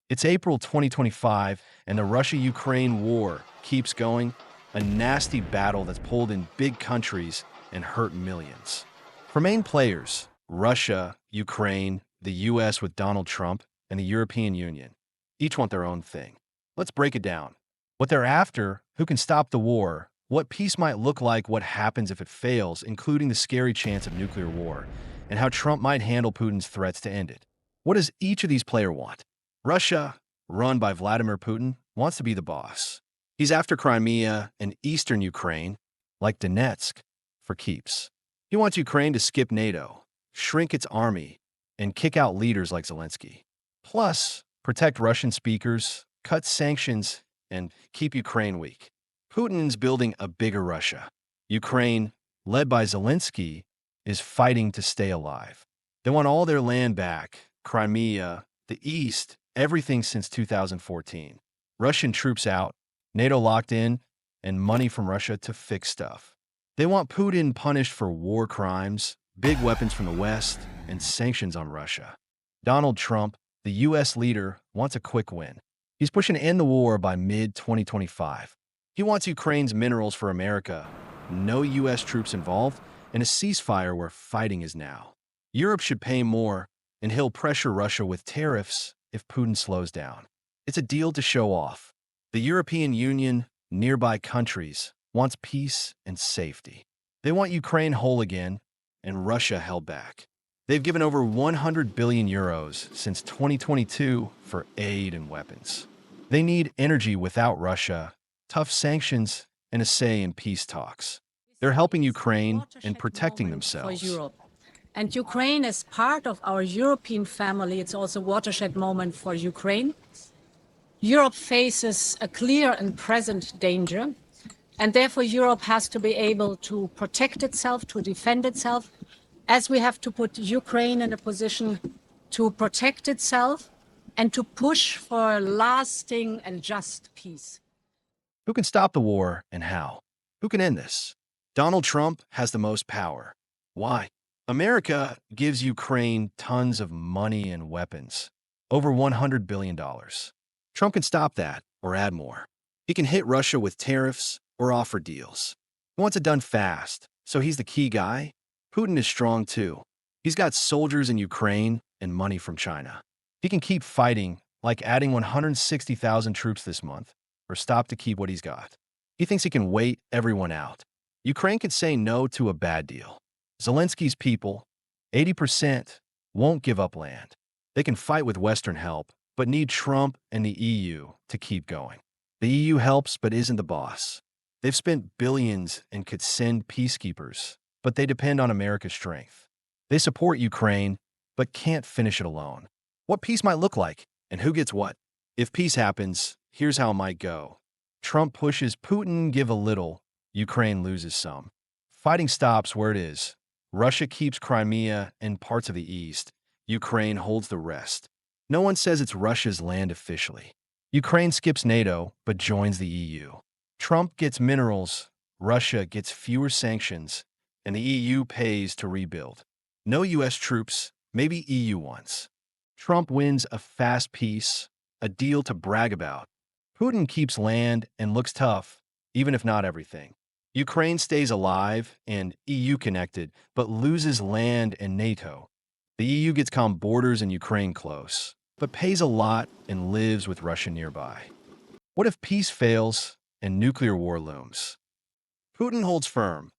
It's April 2025, and the Russia-Ukraine war keeps going, a nasty battle that's pulled in big countries and hurt millions. For main players, Russia, Ukraine, the US with Donald Trump, and the European Union, each want their own thing. Let's break it down. What they're after, who can stop the war, what peace might look like, what happens if it fails, including the scary chance of nuclear war, and how Trump might handle Putin's threats to end it. What does each of these players want? Russia, run by Vladimir Putin, wants to be the boss. He's after Crimea and eastern Ukraine, like Donetsk, for keeps. He wants Ukraine to skip NATO, shrink its army, and kick out leaders like Zelensky. Plus, protect Russian speakers, cut sanctions, and keep Ukraine weak. Putin's building a bigger Russia. Ukraine, led by Zelensky, is fighting to stay alive. They want all their land back, Crimea, the East, everything since 2014. Russian troops out, NATO locked in, and money from Russia to fix stuff. They want Putin punished for war crimes, big weapons from the West, and sanctions on Russia. Donald Trump, the U.S. leader, wants a quick win. He's pushing to end the war by mid-2025. He wants Ukraine's minerals for America, no U.S. troops involved, and a ceasefire where fighting is now. Europe should pay more, and he'll pressure Russia with tariffs if Putin slows down. It's a deal to show off. The European Union, nearby countries, wants peace and safety. They want Ukraine whole again, and Russia held back. They've given over 100 billion euros since 2022 for aid and weapons. They need energy without Russia, tough sanctions, and a say in peace talks. They're helping Ukraine and protecting themselves. For Europe. And Ukraine is part of our European family. It's also a watershed moment for Ukraine. Europe faces a clear and present danger, and therefore Europe has to be able to protect itself, to defend itself, as we have to put Ukraine in a position to protect itself and to push for lasting and just peace. Who can stop the war and how? Who can end this? Donald Trump has the most power. Why? America gives Ukraine tons of money and weapons, over $100 billion. Trump can stop that or add more. He can hit Russia with tariffs or offer deals. He wants it done fast, so he's the key guy. Putin is strong too. He's got soldiers in Ukraine and money from China. He can keep fighting, like adding 160,000 troops this month, or stop to keep what he's got. He thinks he can wait everyone out. Ukraine could say no to a bad deal. Zelensky's people, 80%, won't give up land. They can fight with Western help, but need Trump and the EU to keep going. The EU helps but isn't the boss. They've spent billions and could send peacekeepers, but they depend on America's strength. They support Ukraine, but can't finish it alone. What peace might look like, and who gets what? If peace happens, here's how it might go. Trump pushes Putin, give a little, Ukraine loses some. Fighting stops where it is. Russia keeps Crimea and parts of the east. Ukraine holds the rest. No one says it's Russia's land officially. Ukraine skips NATO, but joins the EU. Trump gets minerals, Russia gets fewer sanctions, and the EU pays to rebuild. No U.S. troops, maybe EU ones. Trump wins a fast peace, a deal to brag about. Putin keeps land and looks tough, even if not everything. Ukraine stays alive and EU connected, but loses land and NATO. The EU gets calm borders and Ukraine close, but pays a lot and lives with Russia nearby. What if peace fails and nuclear war looms? Putin holds firm,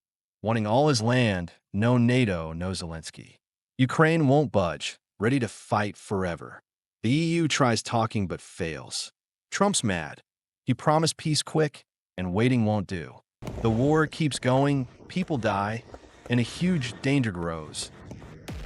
wanting all his land, no NATO, no Zelensky. Ukraine won't budge, ready to fight forever. The EU tries talking but fails. Trump's mad. He promised peace quick, and waiting won't do. The war keeps going, people die, and a huge danger grows.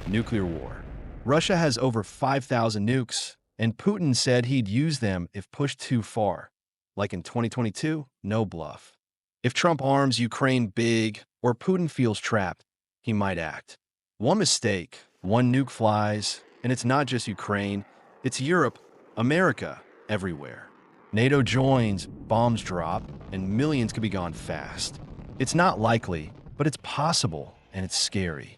Nuclear war. Russia has over 5,000 nukes, and Putin said he'd use them if pushed too far. Like in 2022, no bluff. If Trump arms Ukraine big, or Putin feels trapped, he might act. One mistake, one nuke flies, and it's not just Ukraine, it's Europe, America, everywhere. NATO joins, bombs drop, and millions could be gone fast. It's not likely, but it's possible, and it's scary.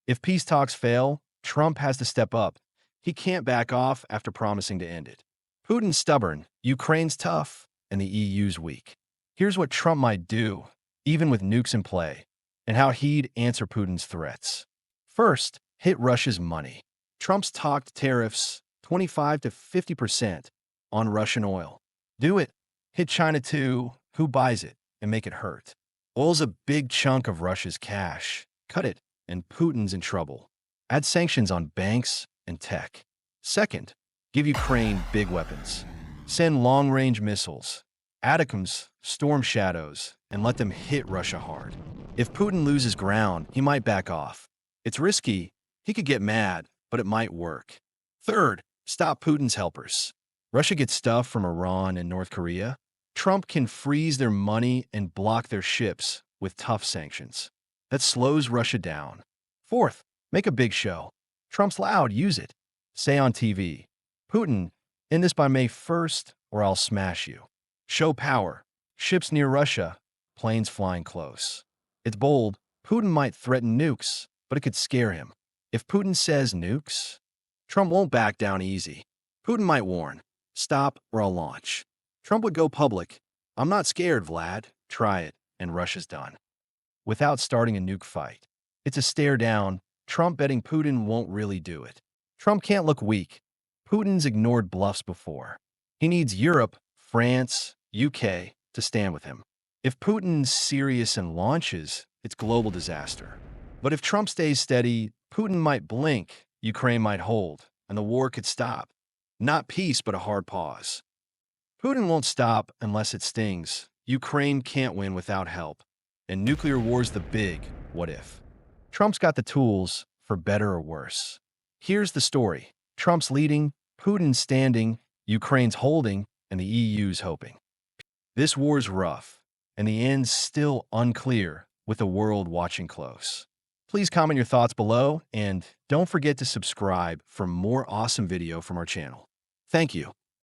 If peace talks fail, Trump has to step up. He can't back off after promising to end it. Putin's stubborn, Ukraine's tough, and the EU's weak. Here's what Trump might do, even with nukes in play, and how he'd answer Putin's threats. First, hit Russia's money. Trump's talked tariffs 25 to 50% on Russian oil. Do it. Hit China too. Who buys it? And make it hurt. Oil's a big chunk of Russia's cash. Cut it, and Putin's in trouble. Add sanctions on banks and tech. Second, give Ukraine big weapons. Send long-range missiles, ATACMS, Storm Shadows, and let them hit Russia hard. If Putin loses ground, he might back off. It's risky. He could get mad, but it might work. Third, stop Putin's helpers. Russia gets stuff from Iran and North Korea. Trump can freeze their money and block their ships with tough sanctions. That slows Russia down. Fourth, make a big show. Trump's loud, use it. Say on TV, Putin, end this by May 1st or I'll smash you. Show power. Ships near Russia, planes flying close. It's bold. Putin might threaten nukes, but it could scare him. If Putin says nukes, Trump won't back down easy. Putin might warn, stop or I'll launch. Trump would go public. I'm not scared, Vlad. Try it, and Russia's done. Without starting a nuke fight. It's a stare down. Trump betting Putin won't really do it. Trump can't look weak. Putin's ignored bluffs before. He needs Europe, France, UK to stand with him. If Putin's serious and launches, it's global disaster. But if Trump stays steady, Putin might blink, Ukraine might hold, and the war could stop. Not peace, but a hard pause. Putin won't stop unless it stings. Ukraine can't win without help. And nuclear war's the big what if. Trump's got the tools for better or worse. Here's the story. Trump's leading, Putin's standing, Ukraine's holding, and the EU's hoping. This war's rough, and the end's still unclear with the world watching close. Please comment your thoughts below, and don't forget to subscribe for more awesome video from our channel. Thank you.